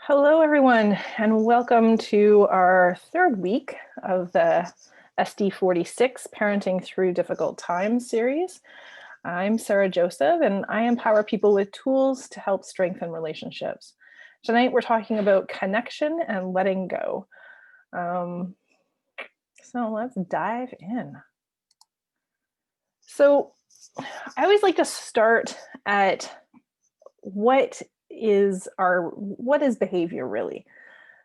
Hello, everyone, and welcome to our third week of the SD46 Parenting Through Difficult Times series. I'm Sarah Joseph, and I empower people with tools to help strengthen relationships. Tonight, we're talking about connection and letting go. So let's dive in. So I always like to start at what is behavior really?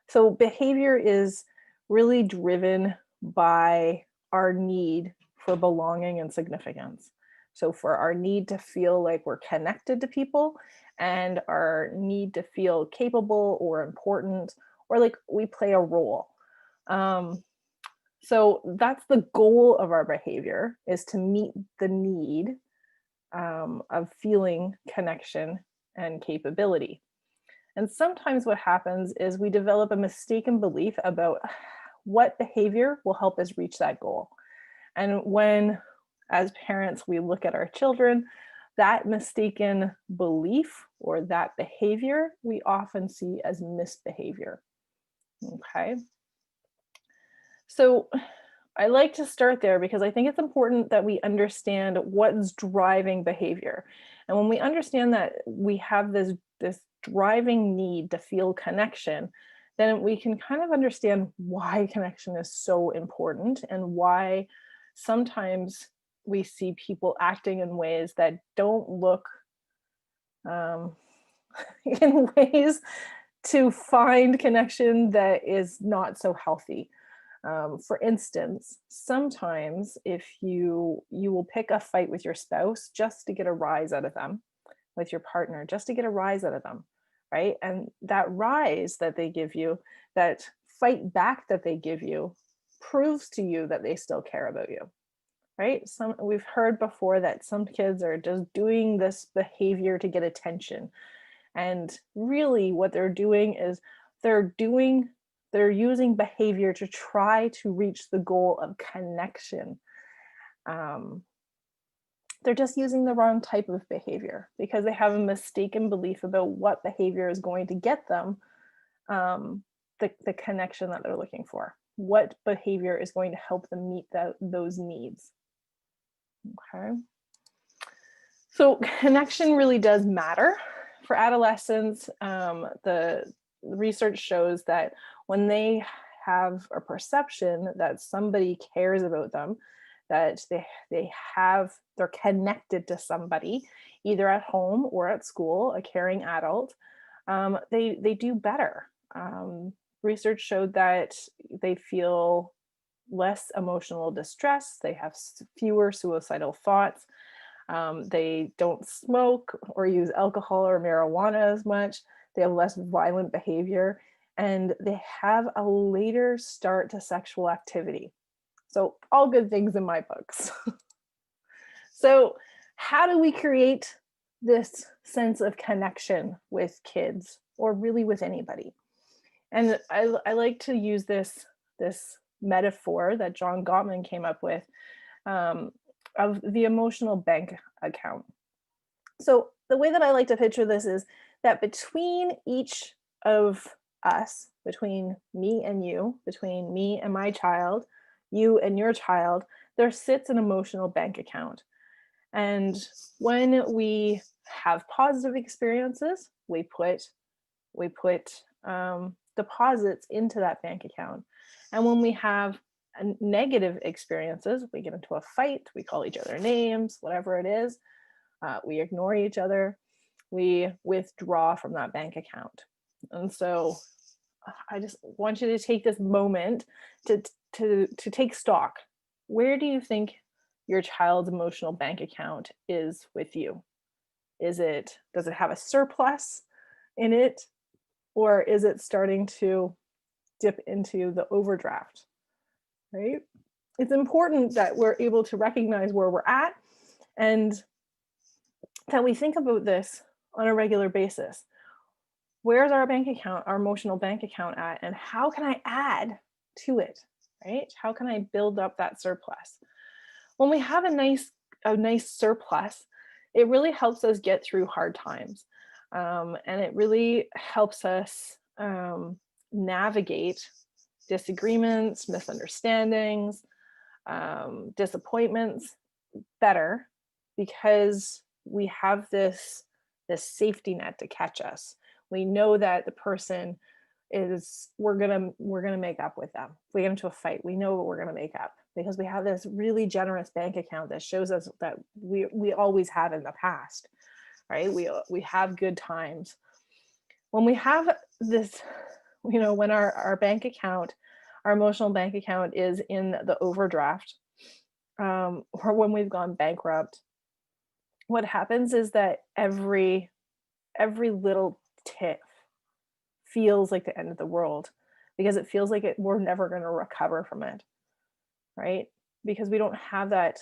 So behavior is really driven by our need for belonging and significance. So for our need to feel like we're connected to people and our need to feel capable or important or like we play a role. Um, so that's the goal of our behavior, is to meet the need of feeling connection and capability. And sometimes what happens is we develop a mistaken belief about what behavior will help us reach that goal. And when, as parents, we look at our children, that mistaken belief or that behavior we often see as misbehavior. Okay. So I like to start there because I think it's important that we understand what's driving behavior. And when we understand that we have this driving need to feel connection, then we can kind of understand why connection is so important and why sometimes we see people acting in ways that don't look um, in ways to find connection that is not so healthy. For instance, sometimes if you will pick a fight with your spouse just to get a rise out of them, with your partner, just to get a rise out of them, right? And that rise that they give you, that fight back that they give you, proves to you that they still care about you, right? We've heard before that some kids are just doing this behavior to get attention, and really what they're doing is they're doing they're using behavior to try to reach the goal of connection. Um, they're just using the wrong type of behavior because they have a mistaken belief about what behavior is going to get them the connection that they're looking for. What behavior is going to help them meet those needs. Okay. So connection really does matter for adolescents. The research shows that when they have a perception that somebody cares about them, that they're connected to somebody, either at home or at school, a caring adult, they do better. Research showed that they feel less emotional distress, they have fewer suicidal thoughts, they don't smoke or use alcohol or marijuana as much. They have less violent behavior, and they have a later start to sexual activity. So all good things in my books. So how do we create this sense of connection with kids, or really with anybody? And I like to use this metaphor that John Gottman came up with, um, of the emotional bank account. So the way that I like to picture this is that between each of us, between me and you, between me and my child, you and your child, there sits an emotional bank account. And when we have positive experiences, we put deposits into that bank account. And when we have negative experiences, we get into a fight, we call each other names, whatever it is, we ignore each other, we withdraw from that bank account. And so I just want you to take this moment to take stock. Where do you think your child's emotional bank account is with you? Does it have a surplus in it, or is it starting to dip into the overdraft? Right? It's important that we're able to recognize where we're at, and that we think about this on a regular basis. Where's our bank account, our emotional bank account at, and how can I add to it, right? How can I build up that surplus? When we have a nice surplus, it really helps us get through hard times. And it really helps us um, navigate disagreements, misunderstandings, disappointments better because we have this safety net to catch us. We know that the person is we're gonna make up with them. If we get into a fight, we know what we're gonna make up because we have this really generous bank account that shows us that we always have in the past, right? We have good times. When we have this, when our bank account, our emotional bank account is in the overdraft, or when we've gone bankrupt, what happens is that every little tiff feels like the end of the world because it feels like we're never going to recover from it, right? Because we don't have that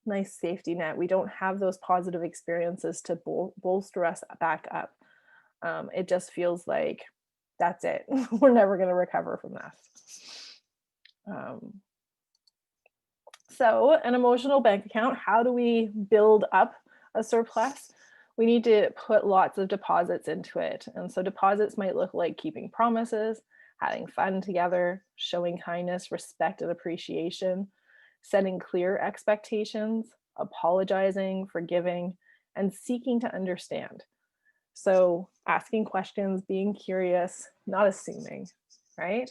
nice safety net. We don't have those positive experiences to bolster us back up. It just feels like that's it. We're never going to recover from this. Um, so, an emotional bank account, how do we build up a surplus? We need to put lots of deposits into it. And so, deposits might look like keeping promises, having fun together, showing kindness, respect, and appreciation, setting clear expectations, apologizing, forgiving, and seeking to understand. So, asking questions, being curious, not assuming, right?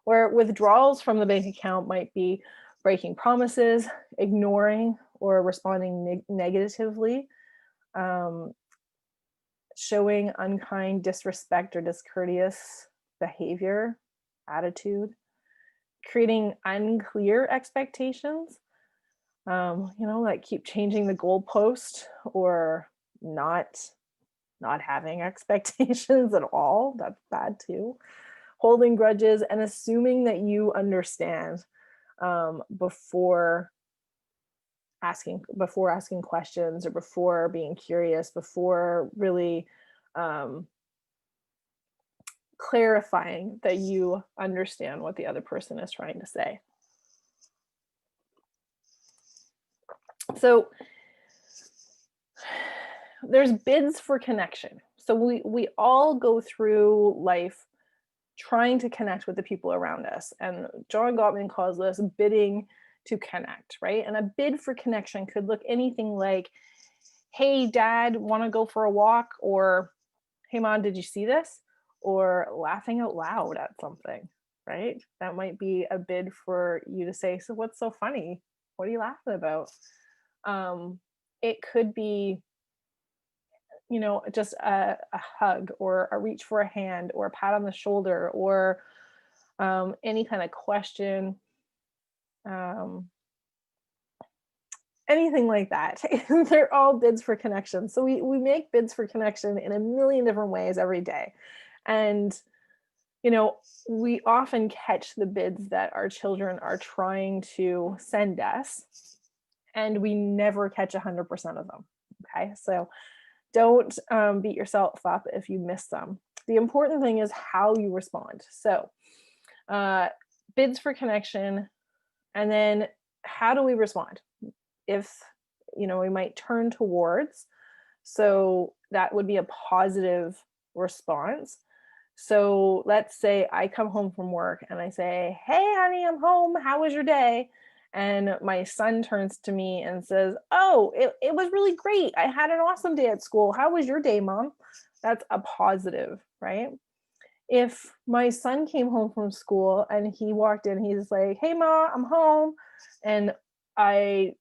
Where withdrawals from the bank account might be breaking promises, ignoring, or responding negatively, um, showing unkind, disrespect, or discourteous behavior, attitude, creating unclear expectations, like keep changing the goalpost or not having expectations at all. That's bad too. Holding grudges and assuming that you understand before asking questions or before being curious, before really um, clarifying that you understand what the other person is trying to say. So there's bids for connection. So we all go through life trying to connect with the people around us. And John Gottman calls this bidding to connect, right? And a bid for connection could look anything like, hey, dad, want to go for a walk? Or, hey, mom, did you see this? Or laughing out loud at something, right? That might be a bid for you to say, so what's so funny? What are you laughing about? It could be just a hug or a reach for a hand or a pat on the shoulder or any kind of question, um, anything like that. They're all bids for connection. So we make bids for connection in a million different ways every day. And, we often catch the bids that our children are trying to send us, and we never catch 100% of them. Okay. So don't beat yourself up if you miss them. The important thing is how you respond. So, uh, bids for connection, and then how do we respond? If, we might turn towards, so that would be a positive response. So let's say I come home from work and I say, hey, honey, I'm home. How was your day? And my son turns to me and says, oh, it was really great. I had an awesome day at school. How was your day, mom? That's a positive, right? If my son came home from school and he walked in, he's like, hey, ma, I'm home. And I,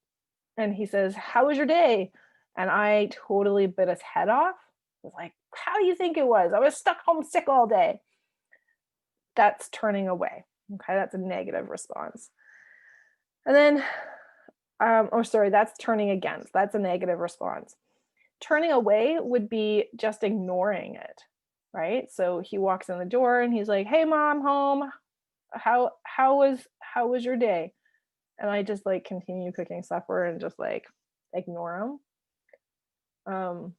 and he says, how was your day? And I totally bit his head off. I was like, how do you think it was? I was stuck home sick all day. That's turning away. Okay, that's a negative response. And then, that's turning against. That's a negative response. Turning away would be just ignoring it, right? So he walks in the door and he's like, "Hey, mom, home. How was your day?" And I just like continue cooking supper and just like ignore him.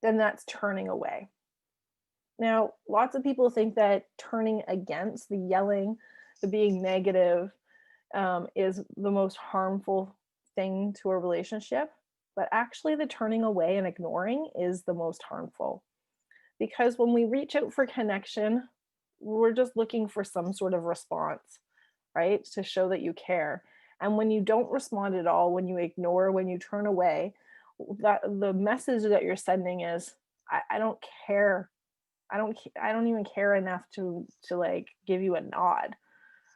Then that's turning away. Now, lots of people think that turning against, the yelling, the being negative, is the most harmful thing to a relationship. But actually, the turning away and ignoring is the most harmful. Because when we reach out for connection, we're just looking for some sort of response, right? To show that you care. And when you don't respond at all, when you ignore, when you turn away, that the message that you're sending is, I don't care. I don't even care enough to like give you a nod,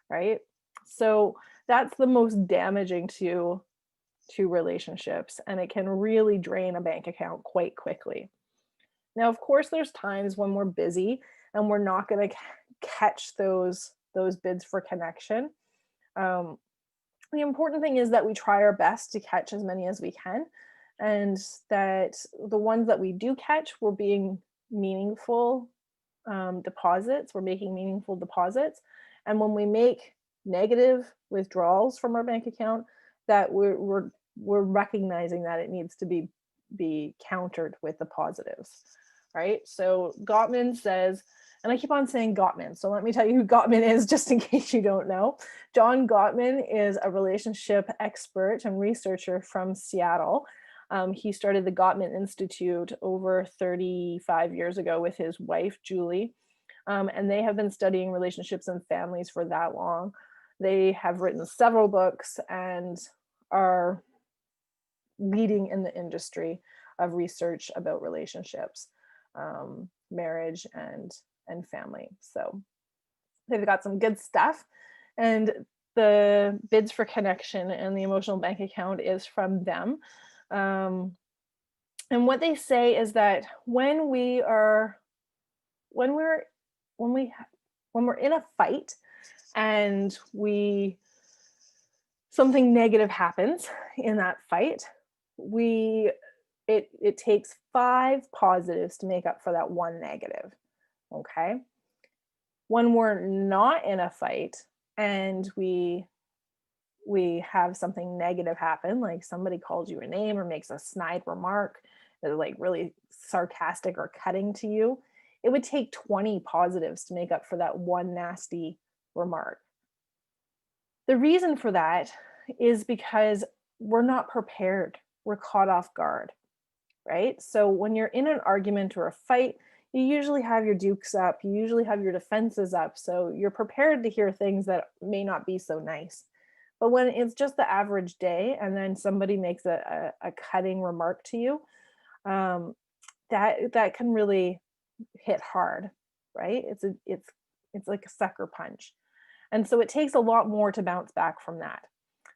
right? So that's the most damaging to relationships, and it can really drain a bank account quite quickly. Now, of course, there's times when we're busy and we're not going to catch those bids for connection. Um, the important thing is that we try our best to catch as many as we can, and that the ones that we do catch, we're being meaningful deposits. We're making meaningful deposits, and when we make negative withdrawals from our bank account, that we're recognizing that it needs to be countered with the positives, right? So Gottman says, and I keep on saying Gottman, so let me tell you who Gottman is just in case you don't know. John Gottman is a relationship expert and researcher from Seattle. He started the Gottman Institute over 35 years ago with his wife, Julie, and they have been studying relationships and families for that long. They have written several books and are leading in the industry of research about relationships, marriage, and family. So they've got some good stuff. And the bids for connection and the emotional bank account is from them. And what they say is that when we're in a fight and something negative happens in that fight, it takes 5 positives to make up for that one negative. Okay. When we're not in a fight and we have something negative happen, like somebody calls you a name or makes a snide remark that is like really sarcastic or cutting to you, it would take 20 positives to make up for that one nasty remark. The reason for that is because we're not prepared. We're caught off guard, right? So when you're in an argument or a fight, you usually have your dukes up, you usually have your defenses up. So you're prepared to hear things that may not be so nice. But when it's just the average day and then somebody makes a cutting remark to you, that can really hit hard, right? It's like a sucker punch. And so it takes a lot more to bounce back from that.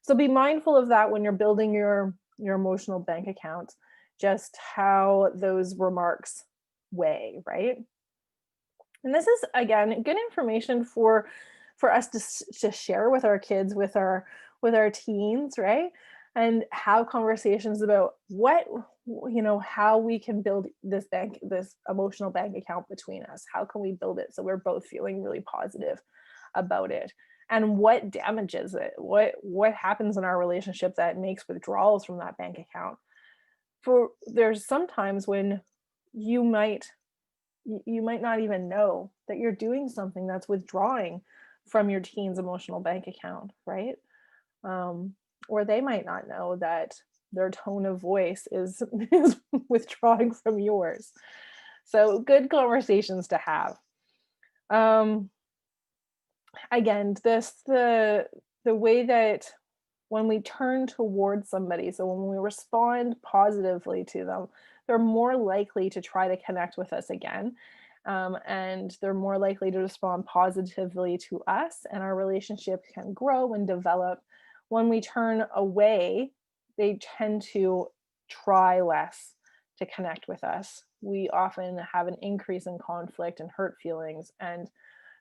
So be mindful of that when you're building your emotional bank account, just how those remarks weigh, right? And this is, again, good information for us to share with our kids, with our teens, right? And have conversations about how we can build this emotional bank account between us. How can we build it so we're both feeling really positive about it? And what damages it? What happens in our relationship that makes withdrawals from that bank account? There's sometimes when you might not even know that you're doing something that's withdrawing from your teen's emotional bank account, right? Or they might not know that their tone of voice is withdrawing from yours. So good conversations to have. Again, the way that when we turn towards somebody, so when we respond positively to them, they're more likely to try to connect with us again. And they're more likely to respond positively to us, and our relationship can grow and develop. When we turn away, they tend to try less to connect with us. We often have an increase in conflict and hurt feelings, and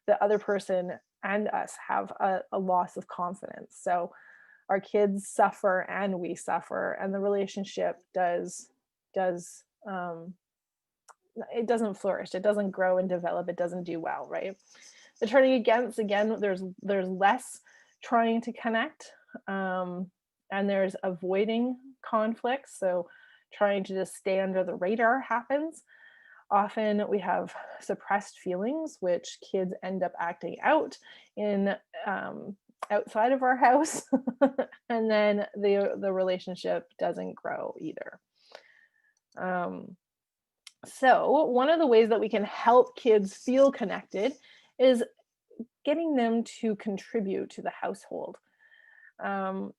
the other person and us have a loss of confidence. So our kids suffer and we suffer, and the relationship it doesn't flourish, it doesn't grow and develop, it doesn't do well, right? The turning against, again, there's less trying to connect, and there's avoiding conflicts. So trying to just stay under the radar happens. Often we have suppressed feelings, which kids end up acting out in outside of our house, and then the relationship doesn't grow either. So one of the ways that we can help kids feel connected is getting them to contribute to the household. Um,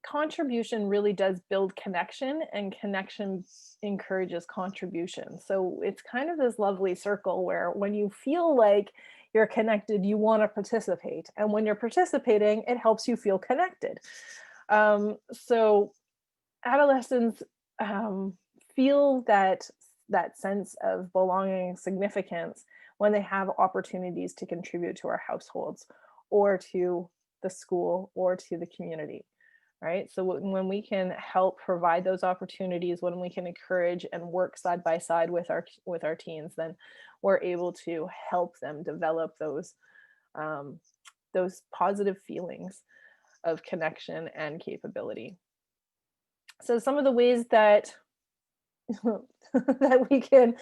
Contribution really does build connection, and connection encourages contribution. So it's kind of this lovely circle where when you feel like you're connected, you want to participate. And when you're participating, it helps you feel connected. So adolescents um, feel that sense of belonging and significance when they have opportunities to contribute to our households or to the school or to the community, right? So when we can help provide those opportunities, when we can encourage and work side by side with our teens, then we're able to help them develop um, those positive feelings of connection and capability. So some of the ways that that we can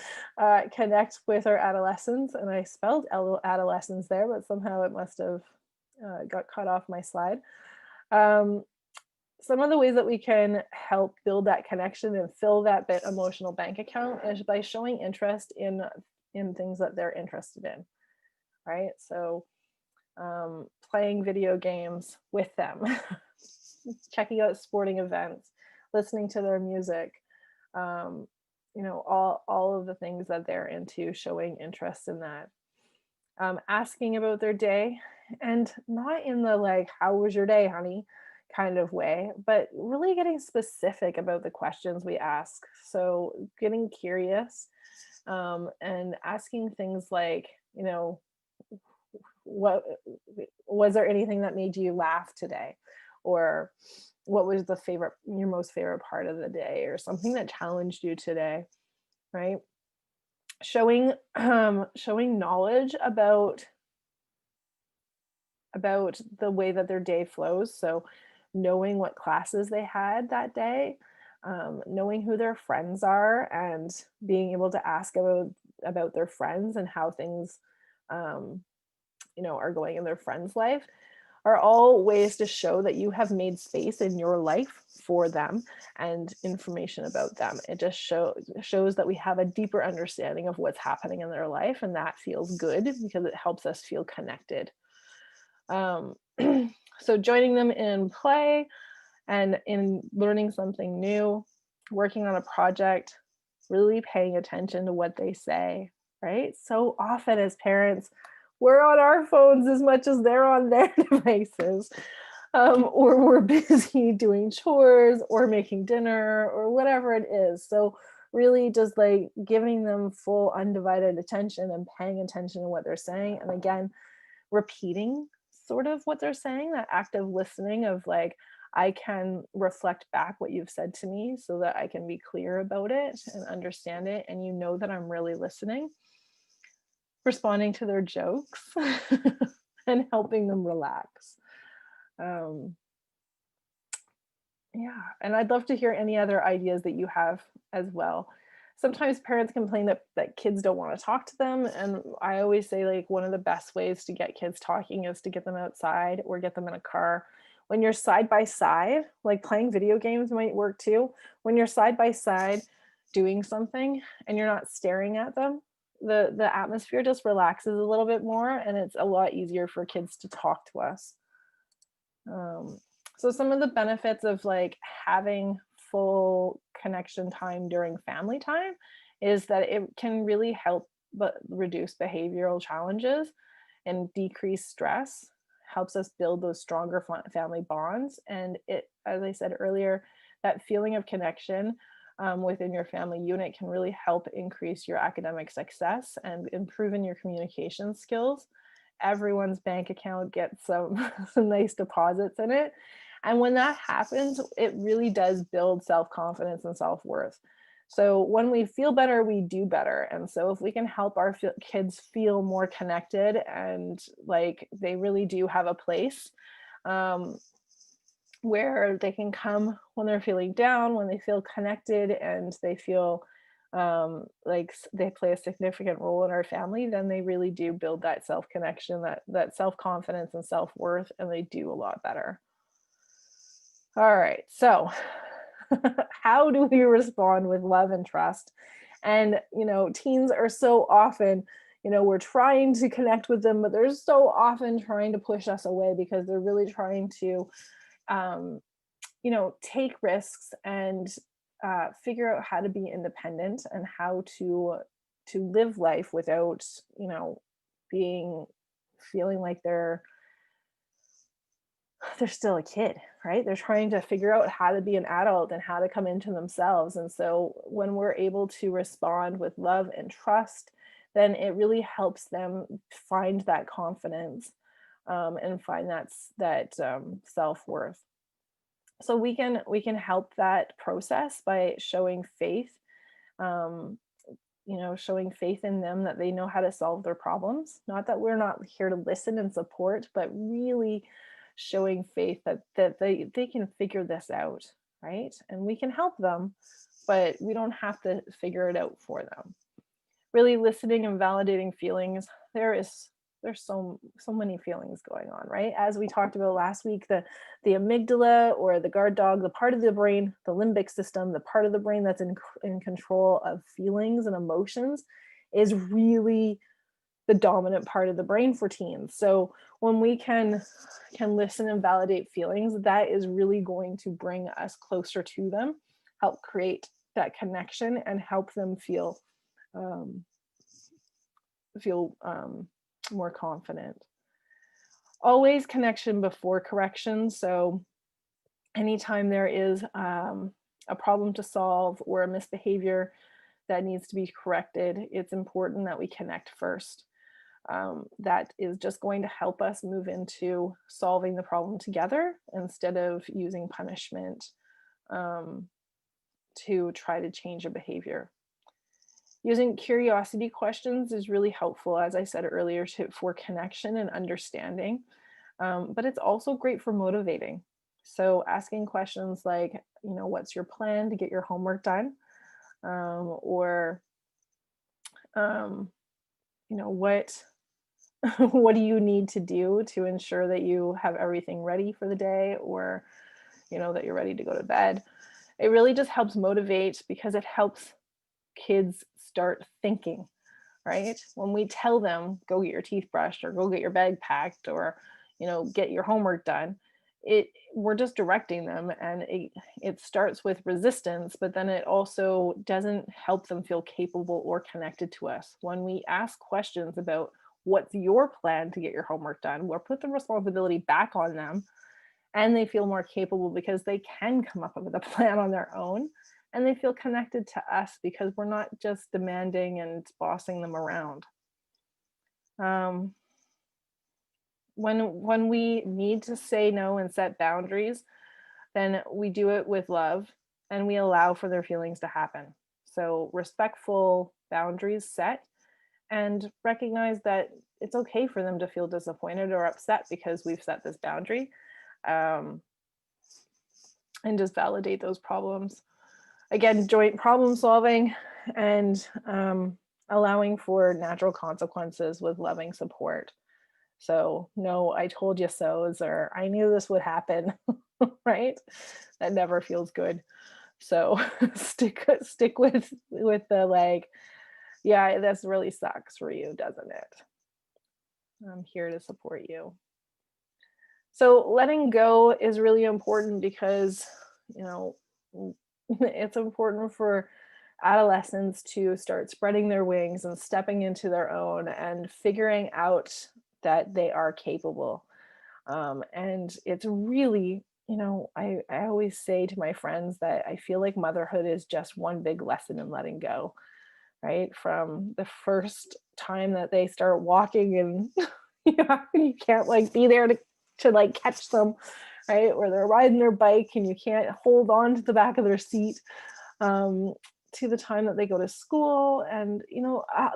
connect with our adolescents, and I spelled adolescents there, but somehow it must have got cut off my slide. Um, some of the ways that we can help build that connection and fill that bit emotional bank account is by showing interest in things that they're interested in, right? So playing video games with them, checking out sporting events, listening to their music, um, all of the things that they're into, showing interest in that. Asking about their day, and not in the like, how was your day, honey, kind of way, but really getting specific about the questions we ask. So getting curious, and asking things like, what was there anything that made you laugh today, or what was your most favorite part of the day, or something that challenged you today, right? Showing knowledge about the way that their day flows. So knowing what classes they had that day, knowing who their friends are, and being able to ask about their friends and how things um, are going in their friends' life, are all ways to show that you have made space in your life for them and information about them. It just shows that we have a deeper understanding of what's happening in their life, and that feels good because it helps us feel connected. Um, so joining them in play and in learning something new, working on a project, really paying attention to what they say, right? So often as parents, we're on our phones as much as they're on their devices, or we're busy doing chores or making dinner or whatever it is. So really just like giving them full undivided attention and paying attention to what they're saying. And again, repeating sort of what they're saying, that active listening of like, I can reflect back what you've said to me so that I can be clear about it and understand it. And that I'm really listening, responding to their jokes and helping them relax. Um, yeah, and I'd love to hear any other ideas that you have as well. Sometimes parents complain that kids don't want to talk to them, and I always say like one of the best ways to get kids talking is to get them outside or get them in a car. When you're side by side, like playing video games might work too. When you're side by side doing something and you're not staring at them, the atmosphere just relaxes a little bit more, and it's a lot easier for kids to talk to us. Um, so some of the benefits of like having full connection time during family time is that it can really help but reduce behavioral challenges and decrease stress, helps us build those stronger family bonds. And it, as I said earlier, that feeling of connection within your family unit can really help increase your academic success and improve in your communication skills. Everyone's bank account gets some some nice deposits in it. And when that happens, it really does build self-confidence and self-worth. So when we feel better, we do better. And so if we can help our kids feel more connected and like they really do have a place um, where they can come when they're feeling down, when they feel connected and they feel like they play a significant role in our family, then they really do build that self connection, that self confidence and self worth, and they do a lot better. All right, so how do we respond with love and trust? And teens are so often we're trying to connect with them, but they're so often trying to push us away because they're really trying to, um, take risks and figure out how to be independent and how to live life without, being feeling like they're still a kid, right? They're trying to figure out how to be an adult and how to come into themselves. And so when we're able to respond with love and trust, then it really helps them find that confidence, and find that self-worth. So we can help that process by showing faith, um, showing faith in them that they know how to solve their problems. Not that we're not here to listen and support, but really showing faith that they can figure this out, right? And we can help them, but we don't have to figure it out for them. Really listening and validating feelings. There's so many feelings going on, right? As we talked about last week, the amygdala, or the guard dog, the part of the brain, the limbic system, the part of the brain that's in control of feelings and emotions, is really the dominant part of the brain for teens. So when we can listen and validate feelings, that is really going to bring us closer to them, help create that connection, and help them um, feel more confident. Always connection before correction. So anytime there is a problem to solve or a misbehavior that needs to be corrected, it's important that we connect first. That is just going to help us move into solving the problem together instead of using punishment um, to try to change a behavior. Using curiosity questions is really helpful, as I said earlier, for connection and understanding. But it's also great for motivating. So asking questions like, what's your plan to get your homework done? Or, um, what what do you need to do to ensure that you have everything ready for the day, or, that you're ready to go to bed? It really just helps motivate because it helps kids start thinking, right? When we tell them, go get your teeth brushed, or go get your bag packed, or, get your homework done, we're just directing them, and it starts with resistance, but then it also doesn't help them feel capable or connected to us. When we ask questions about what's your plan to get your homework done, we'll put the responsibility back on them, and they feel more capable because they can come up with a plan on their own, and they feel connected to us because we're not just demanding and bossing them around. um, when we need to say no and set boundaries, then we do it with love, and we allow for their feelings to happen. So respectful boundaries set, and recognize that it's okay for them to feel disappointed or upset because we've set this boundary, um, and just validate those problems. Again, joint problem solving, and allowing for natural consequences with loving support. So, no, I told you so's, or I knew this would happen, right? That never feels good. So stick with the, like, yeah, this really sucks for you, doesn't it? I'm here to support you. So letting go is really important because, you know, it's important for adolescents to start spreading their wings and stepping into their own and figuring out that they are capable. And it's really, I always say to my friends that I feel like motherhood is just one big lesson in letting go, right? From the first time that they start walking, and you can't like be there to like catch them, right? Or they're riding their bike and you can't hold on to the back of their seat, um, to the time that they go to school. And,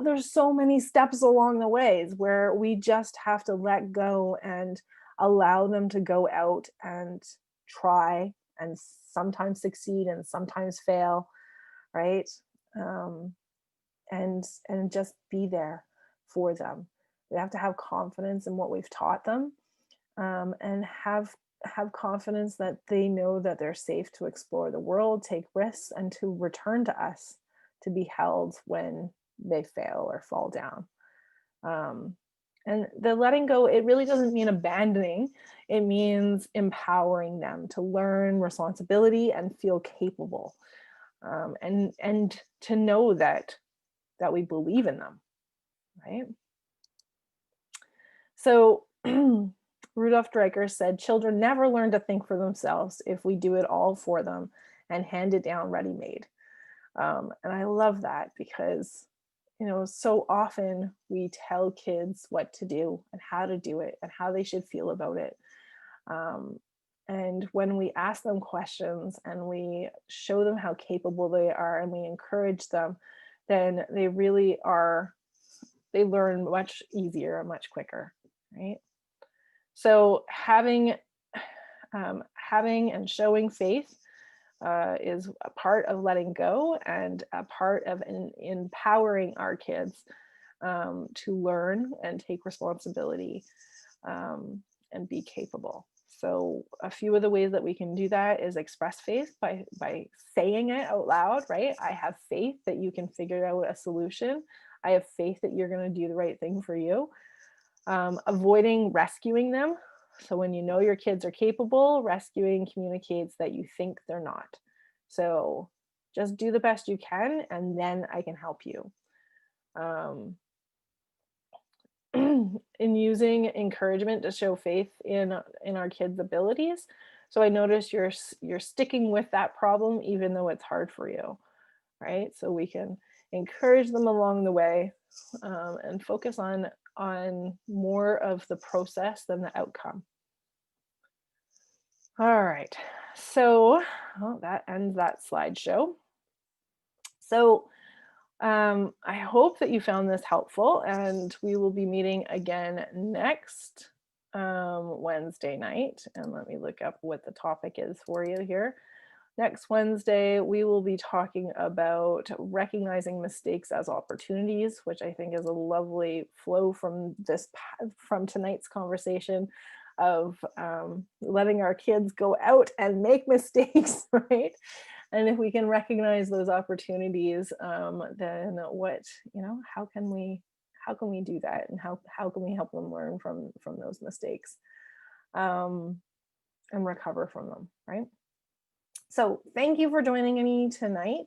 there's so many steps along the ways where we just have to let go and allow them to go out and try, and sometimes succeed and sometimes fail, right? Um, and just be there for them. We have to have confidence in what we've taught them, and have confidence that they know that they're safe to explore the world, take risks, and to return to us to be held when they fail or fall down. Um, and the letting go, it really doesn't mean abandoning. It means empowering them to learn responsibility and feel capable, and to know that we believe in them, right? So Rudolf Dreikurs said, children never learn to think for themselves if we do it all for them and hand it down ready made. And I love that because, so often we tell kids what to do and how to do it and how they should feel about it. Um, and when we ask them questions and we show them how capable they are and we encourage them, then they really are, they learn much easier and much quicker, right? So having and showing faith is a part of letting go and a part of empowering our kids to learn and take responsibility, and be capable. So a few of the ways that we can do that is express faith by saying it out loud, right? I have faith that you can figure out a solution. I have faith that you're going to do the right thing for you. Avoiding rescuing them. So when you know your kids are capable, rescuing communicates that you think they're not. So just do the best you can, and then I can help you. Um, in using encouragement to show faith in our kids' abilities. So I notice you're sticking with that problem even though it's hard for you, right? So we can encourage them along the way, and focus on more of the process than the outcome. All right, so that ends that slideshow. So I hope that you found this helpful, and we will be meeting again next Wednesday night. And let me look up what the topic is for you here. Next Wednesday, we will be talking about recognizing mistakes as opportunities, which I think is a lovely flow from tonight's conversation of letting our kids go out and make mistakes, right? And if we can recognize those opportunities, then how can we do that, and how can we help them learn from those mistakes, um, and recover from them, right? So thank you for joining me tonight.